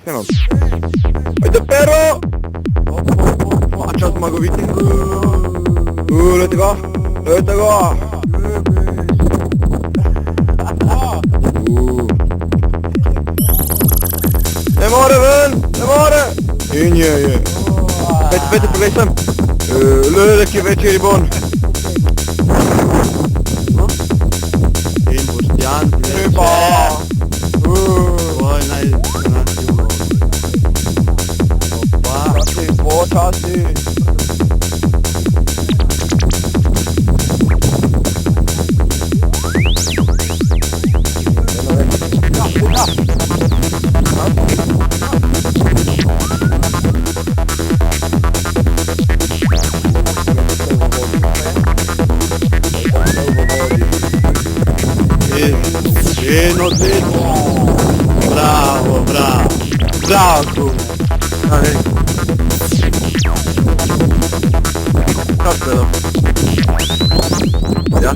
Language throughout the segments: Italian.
Siema. Oj dopiero! A czas magowity. Let's go! Let's go! Ne more ven! Ne more! I nie je. Peti, pogledaj sam. Leki večer je bon. In Boštjan, Epa! tvoj najsnažniji gol. Opa, Počasi! odlično. Bravo, bravo. Bravo, tu. Ali. Kako je to? Ja?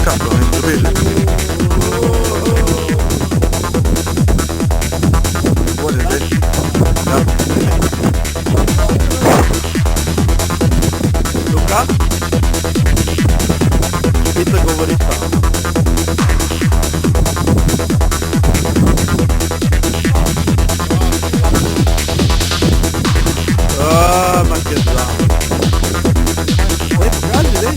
Kako on je bliže? Bolje reći. Ja. Luka? Pita govori sam. Ma che zanno. Pokaži, dej.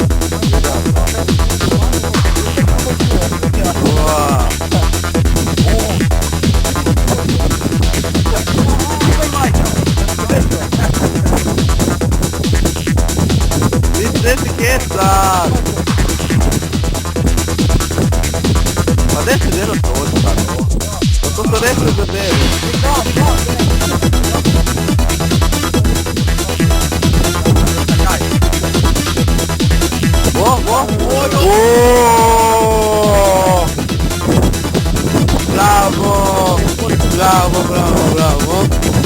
Deci che è stato? Ma adesso è vero torta, no? Lo posso adesso vedere. Bravo! Bravo, bravo, bravo.